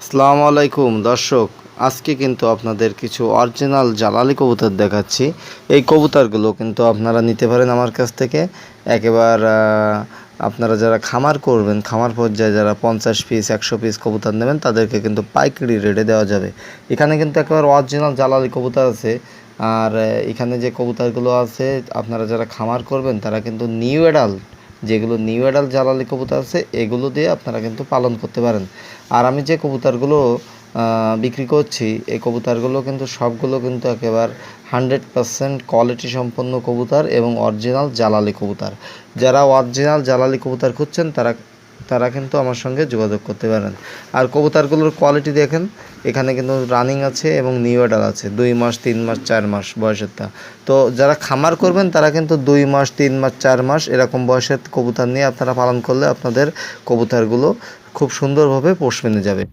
আসসালামু আলাইকুম দর্শক, আজকে কিন্তু আপনাদের কিছু অরিজিনাল জালালি কবুতর দেখাচ্ছি। এই কবুতরগুলো কিন্তু আপনারা নিতে পারেন আমার কাছ থেকে। একেবারে আপনারা যারা খামার করবেন, খামার পর্যায়ে যারা 50 পিস 100 পিস কবুতর নেবেন তাদেরকে কিন্তু পাইকারি রেটে দেওয়া যাবে। এখানে কিন্তু একেবারে অরিজিনাল জালালি কবুতর আছে। আর এখানে যে কবুতরগুলো আছে আপনারা যারা খামার করবেন তারা কিন্তু নিউ অ্যাডাল্ট, যেগুলো নিউ অ্যাডাল্ট জালালি কবুতর আছে এগুলো দিয়ে আপনারা কিন্তু পালন করতে পারেন। আর আমি যে কবুতরগুলো বিক্রি করছি এই কবুতরগুলো কিন্তু সবগুলো কিন্তু একেবারে 100% কোয়ালিটি সম্পন্ন কবুতর এবং অরিজিনাল জালালি কবুতর। যারা অরিজিনাল জালালি কবুতর খুঁজছেন তারা তারা কিন্তু আমার সঙ্গে যোগাযোগ করতে পারেন। আর কবুতরগুলোর কোয়ালিটি দেখেন, এখানে কিন্তু রানিং আছে এবং নিউ অ্যাডাল্ট আছে, 2 মাস 3 মাস 4 মাস বয়সেরটা। তো যারা খামার করবেন তারা কিন্তু 2 মাস 3 মাস 4 মাস এরকম বয়সের কবুতর নিয়ে আপনারা পালন করলে আপনাদের কবুতরগুলো খুব সুন্দরভাবে পোষ মেনে যাবে।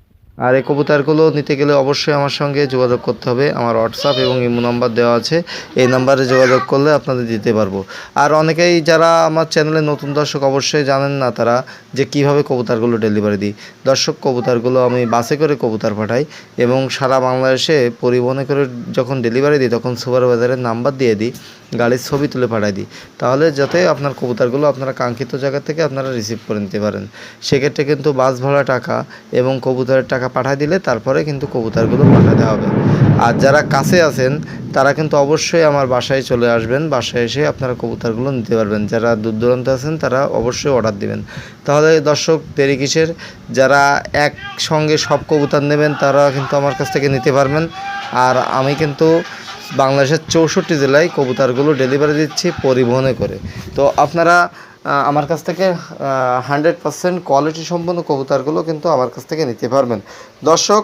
আর এই কবুতরগুলো নিতে গেলে অবশ্যই আমার সঙ্গে যোগাযোগ করতে হবে। আমার হোয়াটসঅ্যাপ এবং ইমো নাম্বার দেওয়া আছে, এই নাম্বারে যোগাযোগ করলে আপনাদের দিতে পারবো। আর অনেকেই যারা আমার চ্যানেলে নতুন দর্শক অবশ্যই জানেন না তারা যে কীভাবে কবুতরগুলো ডেলিভারি দিই। দর্শক, কবুতরগুলো আমি বাসে করে কবুতর পাঠাই এবং সারা বাংলাদেশে পরিবহনে করে যখন ডেলিভারি দিই তখন সুপারভাইজারের নাম্বার দিয়ে দিই, গাড়ির ছবি তুলে পাঠাই দিই, তাহলে যাতে আপনার কবুতরগুলো আপনারা কাঙ্ক্ষিত জায়গা থেকে আপনারা রিসিভ করে নিতে পারেন। সেক্ষেত্রে কিন্তু বাস ভাড়া টাকা এবং কবুতরের টাকা পাঠিয়ে দিলে তারপরে কিন্তু কবুতরগুলো পাঠাতে হবে। আর যারা কাছে আছেন তারা কিন্তু অবশ্যই আমার বাসায় চলে আসবেন, বাসায় এসে আপনারা কবুতরগুলো নিতে পারবেন। যারা দূর দূরান্তে আছেন তারা অবশ্যই অর্ডার দিবেন। তাহলে দর্শক, দেরি কিসের? যারা একসঙ্গে সব কবুতর নেবেন তারা কিন্তু আমার কাছ থেকে নিতে পারবেন। আর আমি কিন্তু বাংলাদেশের 64 জেলায় কবুতরগুলো ডেলিভারি দিচ্ছি পরিবহনে করে। তো আপনারা আমার কাছ থেকে 100% কোয়ালিটি সম্পন্ন কবুতরগুলো কিন্তু আমার কাছ থেকে নিতে পারবেন দর্শক।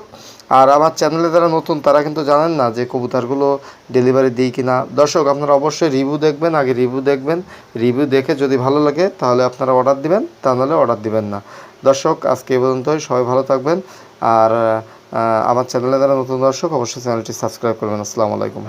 আর আমার চ্যানেলে যারা নতুন তারা কিন্তু জানেন না যে কবুতরগুলো ডেলিভারি দিই কি না। দর্শক, আপনারা অবশ্যই রিভিউ দেখবেন, আগে রিভিউ দেখবেন, রিভিউ দেখে যদি ভালো লাগে তাহলে আপনারা অর্ডার দিবেন, তা নাহলে অর্ডার দিবেন না। দর্শক, আজকে এই পর্যন্তই, সবাই ভালো থাকবেন। আর আমার চ্যানেলে যারা নতুন দর্শক অবশ্যই চ্যানেলটি সাবস্ক্রাইব করবেন। আসসালামু আলাইকুম।